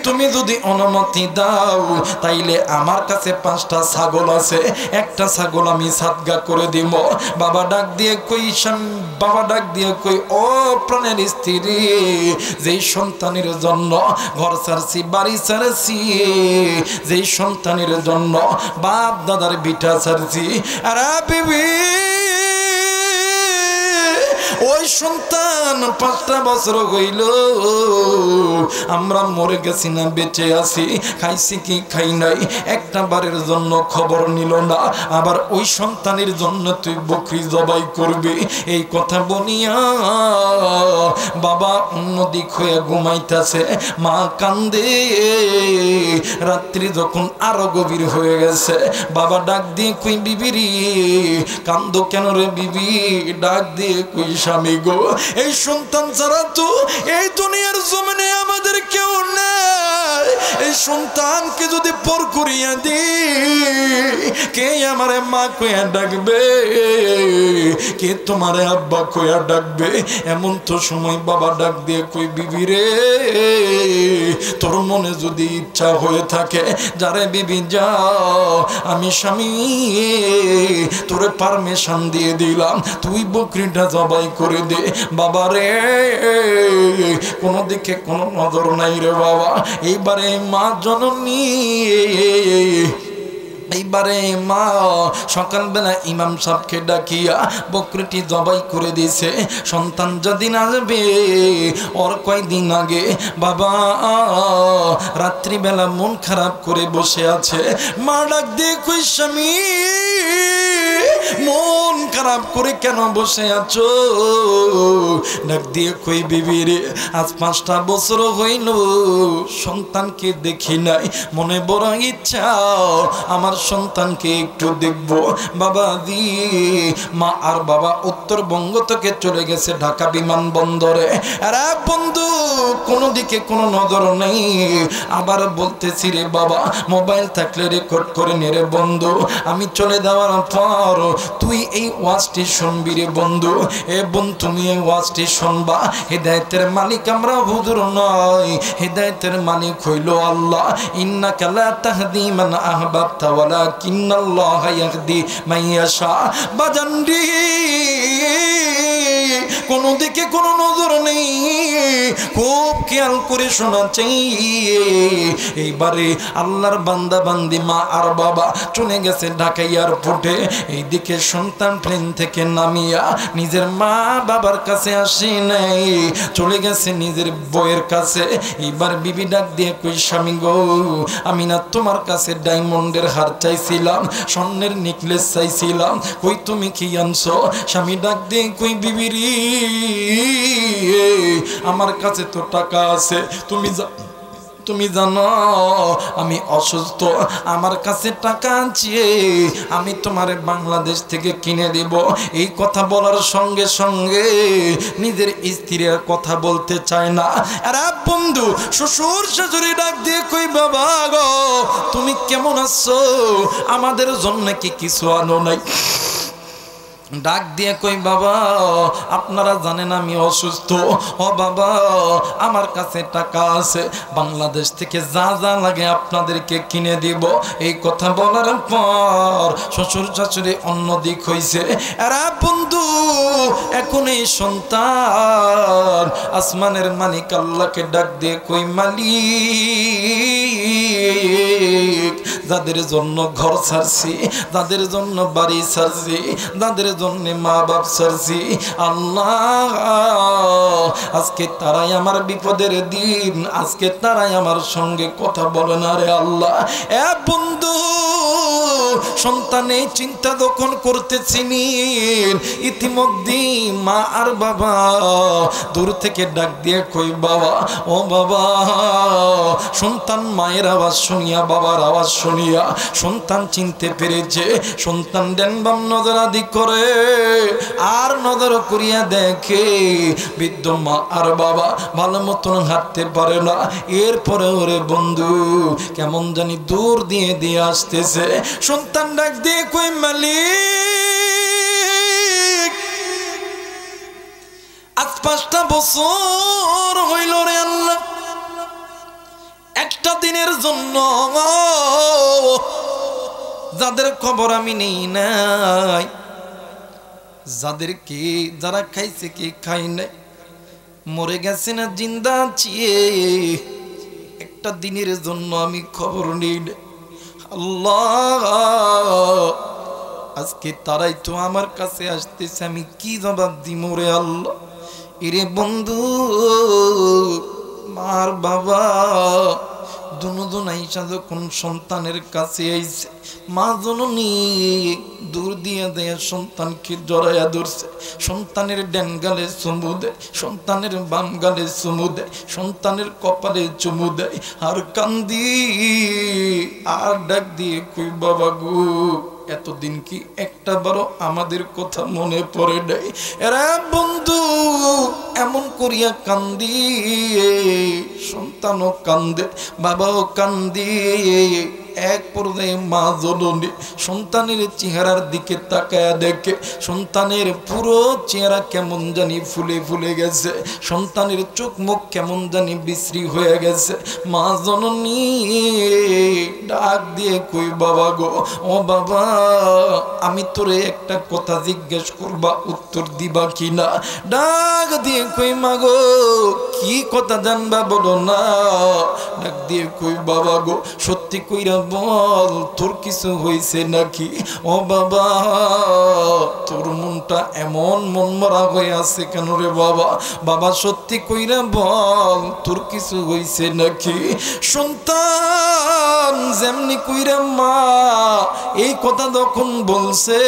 তুমি যদি অনুমতি দাও তাইলে আমার কাছে 5টা ছাগল আছে, একটা ছাগল আমি সাদগা করে দিব। বাবা ডাক দিয়ে কই বাবা ডাক দিয়ে কই ও প্রাণের স্ত্রী, যেই সন্তানের জন্য ঘর ছাড়ছি বাড়ি ছাড়ছি, যেই সন্তানের জন্য বাপ দাদার বিটা ছাড়ছি, আরে বিবি ওই সন্তান 5টা বছর হইল আমরা মরে গেছি না বেঁচে আছি, খাইছি কি খাই নাই একটা বারের জন্য খবর নিল না, আবার ওই সন্তানের জন্য তুই বকরি জবাই করবি। এই কথা বলিয়া বাবা অন্যদিক হয়ে ঘুমাইতেছে, মা কান্দে। রাত্রি যখন আরো গভীর হয়ে গেছে, বাবা ডাক দিয়ে কই বিবিরি কান্দো কেন রে বিবি? ডাক দিয়ে কই স্বামী গো এই সন্তান ছাড়া তো এই দুনিয়ার জমিনে আমাদের কেউ নেই, এই সন্তানকে যদি পর করিয়া দি কে আমারে মা কইয়া ডাকবে, কে তোমারে আব্বা কইয়া ডাকবে? এমন তো সময় বাবা ডাক দিয়ে কই বিবি রে তোর মনে যদি ইচ্ছা হয়ে থাকে যারে বিবি যাও, আমি স্বামী তোরে পারমিশন দিয়ে দিলাম, তুই বকরিটা জবাই করে দে। বাবা রে কোনো দিকে কোনো নজর নাই রে বাবা। এইবারে মা জননী এইবারে মা সকালবেলা ইমাম সাহেবকে ডাকিয়া বকরিটি জবাই করে দিয়েছে। সন্তান যেদিন আসবে ওর কয়েকদিন আগে বাবা রাত্রিবেলা মন খারাপ করে বসে আছে। মা ডাক দিয়ে কই স্বামী মন খারাপ করে কেন বসে আছো? ডাক দিয়ে কই বিবি রে আজ 5টা বছর হইল সন্তানকে দেখি নাই, মনে বড় ইচ্ছা আমার সন্তানকে একটু দেখব। বাবা দি মা আর বাবা উত্তরবঙ্গ থেকে চলে গেছে ঢাকা বিমানবন্দরে। আরে বন্ধু কোনো দিকে কোনো নজর নেই। আবার বলতেছি রে বাবা মোবাইল থাকলে রেকর্ড করে নে রে বন্ধু, আমি চলে যাওয়ার পর তুই এই ওয়াজটি শুনবি রে বন্ধু। এ বন্ধু তুমি এই ওয়াজটি শুনবা। হেদায়েতের মালিক আমরা হুজুর নয়, হেদায়েতের মালিক হইল আল্লাহ। ইন্নাকা লা তাহদি মান আহবাবতা ওয়ালাকিন্নাল্লাহা ইয়াহদি মান ইয়াশা। বাজানডি কোনো দিকে কোনো নজর নেই, খুব খেয়াল করে শোনা চাই। এইবারে আল্লাহর বান্দা বান্দি মা আর বাবা চলে গেছে ঢাকা এয়ারপোর্টে। এইদিকে সন্তান প্লেন থেকে নামিয়া নিজের মা বাবার কাছে আসে নাই, চলে গেছে নিজের বউয়ের কাছে। এইবার বিবি ডাক দিয়ে কই স্বামী গো আমি না তোমার কাছে ডায়মন্ডের হার চাইছিলাম, স্বর্ণের নেকলেস চাইছিলাম, কই তুমি কি আনছো? স্বামী ডাক দিয়ে কই বিবিরি আমার কাছে তো টাকা আছে, তুমি জানো আমি অসুস্থ, আমার কাছে টাকা আছে, আমি তোমার বাংলাদেশ থেকে কিনে দেব। এই কথা বলার সঙ্গে সঙ্গে নিজের স্ত্রীর কথা বলতে চায় না। আরে বন্ধু শ্বশুর শাশুড়ি ডাক দিয়ে কই বাবা গো তুমি কেমন আছো, আমাদের জন্য কি কিছু আনো নাই? ডাক দিয়ে কই বাবা আপনারা জানেন আমি অসুস্থ, ও বাবা আমার কাছে টাকা আছে, বাংলাদেশ থেকে যা যা লাগে আপনাদেরকে কিনে দিব। এই কথা বলার পর শ্বশুর শাশুড়ি অন্যদিক হইছে। আরে বন্ধু এখন এই সন্তান আসমানের মালিক আল্লাহকে ডাক দিয়ে কই মালিক যাদের জন্য ঘর ছাড়ছি, যাদের জন্য বাড়ি ছাড়ছি, যাদের জন্য মা বাপ ছাড়ছি, আল্লাহ আজকে তারাই আমার বিপদের দিন, আজকে তারাই আমার সঙ্গে কথা বলে না রে আল্লাহ। এ বন্ধু সন্তান এই চিন্তা যখন করতেছিলেন ইতিমধ্যে মা আর বাবা দূর থেকে ডাক দিয়ে কই বাবা ও বাবা। সন্তান মায়ের আওয়াজ শুনিয়া বাবার আওয়াজ শুনিয়া সন্তান চিনতে পেরেছে। সন্তান ডেন বাম নজরাদি করে আর নজর করিয়া দেখে বৃদ্ধ মা আর বাবা ভালো মতন হাঁটতে পারে না। এরপরে ওরে বন্ধু কেমন জানি দূর দিয়ে দিয়ে আসতেছে। সন্তান ডাক দিয়ে কই মালিক আজ 5টা বছর হইল রে আল্লাহ, একটা দিনের জন্য যাদের খবর আমি নেই নাই, যাদেরকে যারা খাইছে কি খাই নাই, মরে গেছে না জিন্দা আছে, একটা দিনের জন্য আমি খবর নেই না। আল্লাহ আজকে তারাই তো আমার কাছে আসতেছে, আমি কি জবাব দিব রে আল্লাহ। এরে বন্ধু মার বাবা দুজন আইসা যখন সন্তানের কাছে আইছে, মা জননী দূর দিয়ে দেয় সন্তানকে জড়াইয়া ধরছে, সন্তানের ড্যান গালে চুমু দেয়, সন্তানের বাম গালে চুমু দেয়, সন্তানের কপালে চুমু দেয়, আর কান্দি আর ডাক দিয়ে কই বাবা গো এতদিন কি একটা বারো আমাদের কথা মনে পড়ে নাই? এরা বন্ধু এমন করিয়া কান্দি, সন্তানও কান্দে বাবাও কান্দি। এক পর্যায়ে মা জননী সন্তানের চেহারার দিকে তাকায়া দেখে সন্তানের পুরো চেহারা কেমন জানি ফুলে ফুলে গেছে, সন্তানের চোখ মুখ কেমন জানি বিশ্রী হয়ে গেছে। মা জননী ডাক দিয়ে কই বাবা গো ও বাবা আমি তোরে একটা কথা জিজ্ঞেস করবা, উত্তর দিবা কিনা? ডাক দিয়ে কই মা গো কি কথা জানবা বলো না। ডাক দিয়ে কই বাবা গো সত্যি কইরা বল তোর কিছু হইছে নাকি? ও বাবা তোর মনটা এমন মনমরা হয়ে আছে কেন রে বাবা? বাবা সত্যি কইরা বল তোর কিছু হইছে নাকি? সন্তান যেমনি কইরা মা এই কথা যখন বলছে,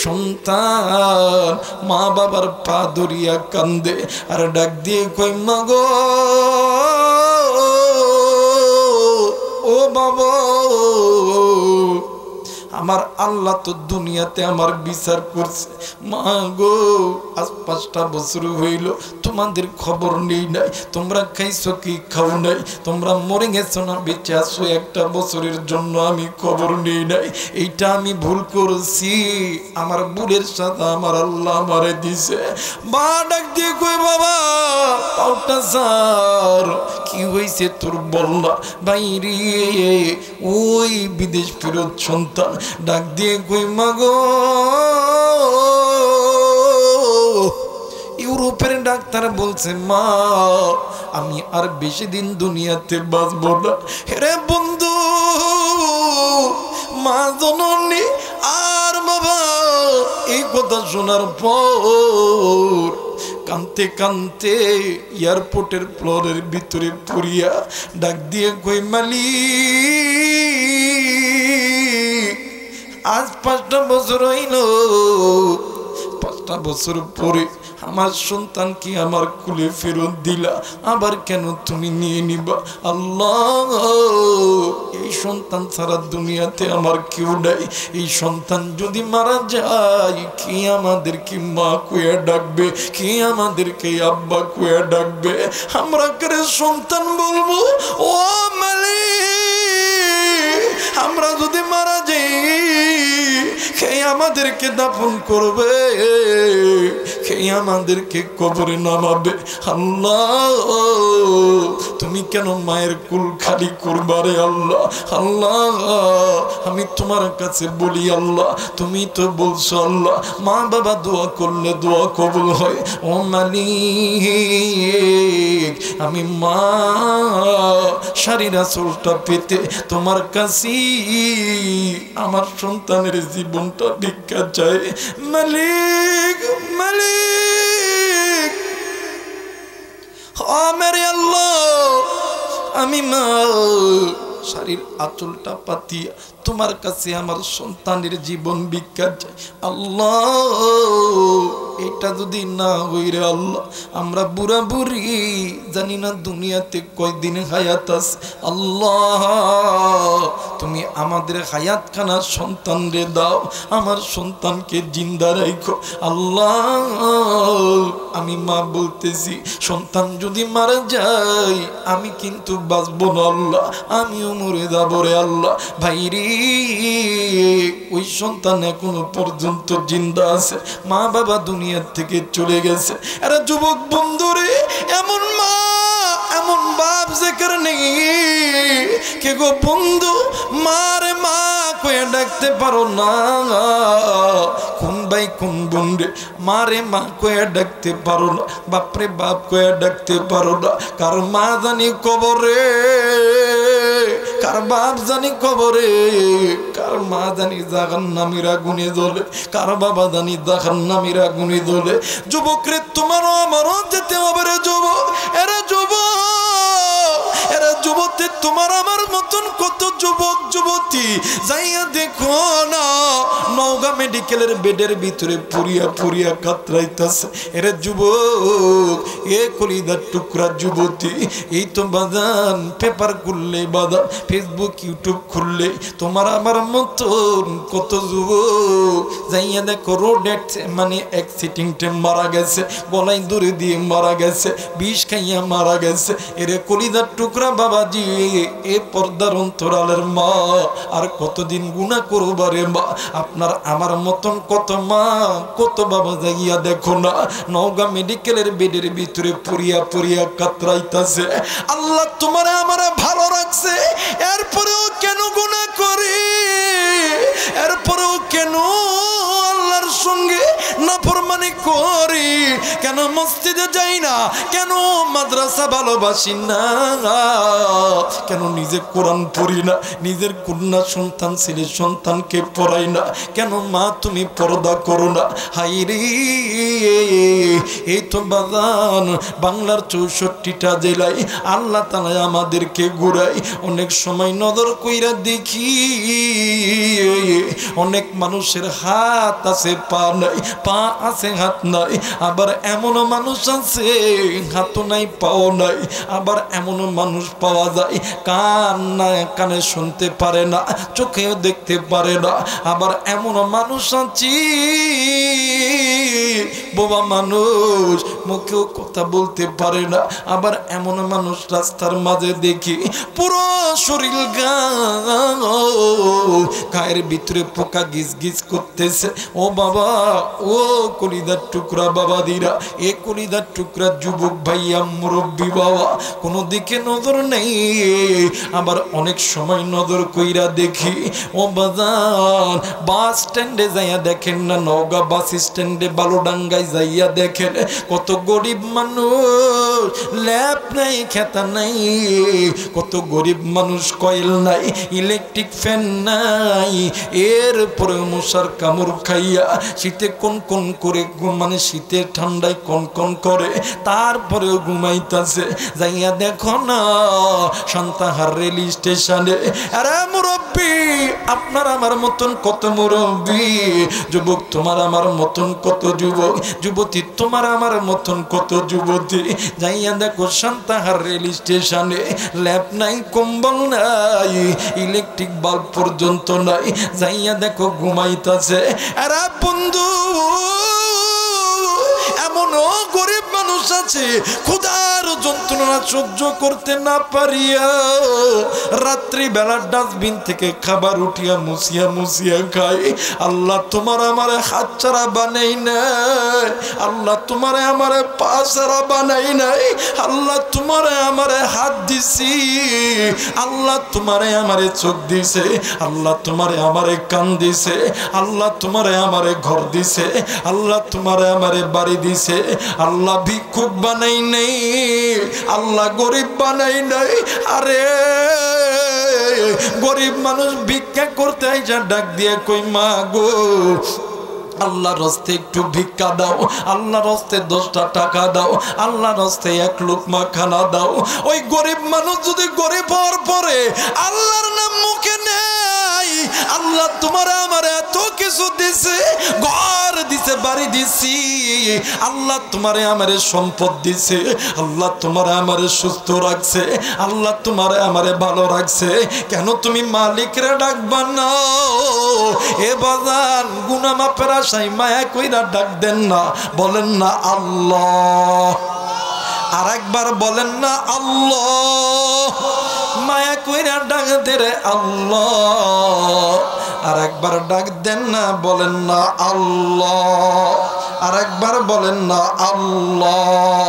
সন্তান মা বাবার পা ধরিয়া কান্দে আর ডাক দিয়ে কই মা গো ও বাবা, আমার আল্লাহ তো দুনিয়াতে আমার বিচার করছে। মা গো আজ 5টা বছর হইল তোমাদের খবর নেই নাই, তোমরা খাইছো কি খাও নাই, তোমরা মরে গেছো না বেঁচে আছো 1টা বছরের জন্য আমি খবর নেই নাই। এইটা আমি ভুল করছি, আমার ভুলের সাথে আমার আল্লাহ আমারে দিছে। বা ডাক দিয়ে কই বাবা পাউটা স্যার কি হয়েছে তোর বললা? বাইরে ওই বিদেশ ফেরত সন্তান ডাক দিয়ে কই মা গো ইউরোপের ডাক্তার বলছে মা আমি আর বেশি দিন দুনিয়াতে বাঁচব না। রে বন্ধু মা জননী আর বাবা এই কথা শোনার পর কানতে কানতে এয়ারপোর্টের ফ্লোরের ভিতরে পড়িয়া ডাক দিয়ে কই মালিক আজ 5টা বছর হইল, 5টা বছর পরে আমার সন্তান কি আমার কুলে ফেরত দিলা, আবার কেন তুমি নিয়ে নিবা? আল্লাহ এই সন্তান ছাড়া দুনিয়াতে আমার কেউ নাই, এই সন্তান যদি মারা যায় কে আমাদেরকে মা কুয়া ডাকবে, কে আমাদেরকে আব্বা কুয়া ডাকবে? আমরা করে সন্তান বলবো ও মালিক আমরা যদি মারা যাই কে আমাদেরকে দাফন করবে, কে আমাদেরকে কবরে নামাবে? আল্লাহ তুমি কেন মায়ের কুল খালি করবারে? আল্লাহ আল্লাহ আমি তোমার কাছে বলি আল্লাহ তুমি তো বলছো আল্লাহ মা বাবা দোয়া করলে দোয়া কবুল হয়। ও মালিক আমি মা শারীরা চোলটা পেতে তোমার কাছে আমার সন্তানের জীবনটা ভিক্ষা চাই। মালিক মালিক ও মেরে আল্লাহ আমি মা শারীর আঁচলটা পাতিয়া তোমার কাছে আমার সন্তানের জীবন ভিক্ষা চাই। আল্লাহ এটা যদি না হইরে আল্লাহ আমরা বুড়া বুড়ি জানি না দুনিয়াতে কয়দিন হায়াত আছে। আল্লাহ তুমি আমাদের হায়াত খানা সন্তানরে দাও, আমার সন্তানকে জিন্দা রাখো। আল্লাহ আমি মা বলতেছি সন্তান যদি মারা যায় আমি কিন্তু বাঁচবো না আল্লাহ, আমিও মরে যাবো রে আল্লাহ। ভাইরে ওই সন্তান এখনো পর্যন্ত জিন্দা আছে, মা বাবা দুনিয়ার থেকে চলে গেছে। এরা যুবক বন্ধুরে এমন মা এমন বাপ যে কারণে কে গো বন্ধু মারে মা কয়ে ডাকতে পারো না, কোন ভাই কোন বোন রে মারে মা কয়ে ডাকতে পারো না, বাপরে বাপ কয়ে ডাকতে পারো না। কার মা জানি কবরে, কার বাপ জানি কবরে, কার মা জানি জাহান্নামের আগুনে জ্বলে, কার বাবা জানি জাহান্নামের আগুনে জ্বলে। যুবক রে তোমারও আমারও যেতে হবে রে যুবক। এরা যুবতী তোমার আমার মতন কত যুবক যুবতী যাইয়া দেখো না নওগাঁ মেডিকেলের বেডের ভিতরে পুরিয়া পুরিয়া কাতরাইতাছে। এরা যুবক এ কলিদার টুকরা যুবতী এই তো বাদান পেপার খুললে বাদান ফেসবুক ইউটিউব খুললে তোমার আমার মতন কত যুবক যাইয়া দেখো রোড মানে অ্যাক্সিডেন্টে মারা গেছে, গলায় দড়ি দিয়ে মারা গেছে, বিষ খাইয়া মারা গেছে। এরে কলিদার টুকরা বাবাজি এ পর্দার অন্তর অন্তরালের মা, আর কতদিন গুনাহ করবা রে মা? আপনার আমার মতন কত মা কত বাবা যাইয়া দেখো না নওগাঁ মেডিকেলের বেডের ভিতরে পড়িয়া পড়িয়া কাতরাইতাছে। আল্লাহ তোমার আমার ভালো রাখছে, এরপরেও কেন গুনাহ করি? এরপরেও কেন আল্লাহর সঙ্গে নাফরমানি করি? কেন মসজিদে যাই না? কেন মাদ্রাসা ভালোবাসি না? কেন নিজে কোরআন পড়ি না? নিজের কন্যা সন্তান ছেলে সন্তানকে পড়াই না? কেন মা তুমি পর্দা করো না? হাই রে, এই তো বাজান বাংলার 64টা জেলায় আল্লাহ তাআলা আমাদেরকে ঘুরাই। অনেক সময় নজর কইরা দেখি অনেক মানুষের হাত আছে পা নাই, পা আছে হাত নাই। আবার এমন মানুষ আছে হাতও নাই পাও নাই। আবার এমন মানুষ পাওয়া যায় কান না, কানে শুনতে পারে না, চোখেও দেখতে পারে না। আবার এমন মানুষ আছে বোবা মানুষ, মুখেও কথা বলতে পারে না। আবার এমন মানুষ রাস্তার মাঝে দেখি পুরো শরীর গায়ের ভিতরে পোকা গিজ গিজ করতেছে। ও বাবা, ও কলিদার টুকরা বাবা দিরা, এ কলিদার টুকরা যুবক ভাইয়া মুরব্বী বাবা, কোনো দিকে নজর নেই। আবার অনেক সময় নজর কইরা দেখি ও বাজার বাস স্ট্যান্ডে যাইয়া দেখেন না, নওগাঁ বাস স্ট্যান্ডে বালুডাঙ্গায় যাইয়া দেখেন কত গরিব মানুষ, ল্যাপ নাই খেতা নাই, কত গরিব মানুষ, কয়েল নাই, ইলেকট্রিক ফ্যান নাই, এরপরে মশার কামড় খাইয়া শীতে কোন কোন করে মানে শীতে ঠান্ডায় কোন কোন করে তারপরেও ঘুমাইতাছে। যাইয়া দেখো না সান্তাহার রেল স্টেশনে, আরে মুরব্বী আপনার আমার মতন কত মুরব্বী, যুবক তোমার আমার মতন কত যুবক, যুবতী তোমার আমার মতন কত যুবতী। যাইয়া দেখো সান্তাহার রেল স্টেশনে ল্যাপ নাই, কম্বল নাই, ইলেকট্রিক বাল্ব পর্যন্ত নাই। যাইয়া দেখো ঘুমাইতাছে। আরে বন্ধু এমনও গরিব মানুষ আছে ক্ষুধার যন্ত্রণা সহ্য করতে না পারিয়া রাত্রি বেলা ডাস্টবিন থেকে খাবার উঠিয়া মুছিয়া মুছিয়া খায়। আল্লাহ তোমার আমারে হাত ছাড়া বানাই নাই, আল্লাহ তোমারে আমারে পা ছাড়া বানাই নাই, আল্লাহ তোমারে আমারে হাত দিছি, আল্লাহ তোমারে আমারে চোখ দিছে, আল্লাহ তোমারে আমারে কান দিছে, আল্লাহ তোমারে আমারে ঘর দিছে, আল্লাহ তোমারে আমারে বাড়ি দিছে। আল্লাহ ভিক্ষুক বানাই নাই, আল্লাহ গরিব বানাই নাই। আরে গরিব মানুষ ভিক্ষা করতে আইসা ডাক দিয়ে কই মা গো আল্লাহর রাস্তে একটু ভিক্ষা দাও, আল্লাহর রাস্তে 10টা টাকা দাও, আল্লাহর রাস্তে 1 লোকমা খানা দাও। ওই গরিব মানুষ যদি গরিব হওয়ার পরে আল্লাহর নাম মুখে নেই, আল্লাহ তোমার আমার এত কিছু দিছে, ঘর দিছে, বাড়ি দিছি, আল্লাহ তোমারে আমারে সম্পদ দিছে, আল্লাহ তোমারে আমারে সুস্থ রাখছে, আল্লাহ তোমারে আমারে ভালো রাখছে, কেন তুমি মালিকরে ডাকবা না? এ বাজান গুনাহ মাফের আশায় মায়া কইরা ডাক দেন না, বলেন না আল্লাহ, আর একবার বলেন না আল্লাহ, মায়া কইরা ডাক দে রে আল্লাহ, আর একবার ডাক দেন না, বলেন না আল্লাহ, আর একবার বলেন না আল্লাহ।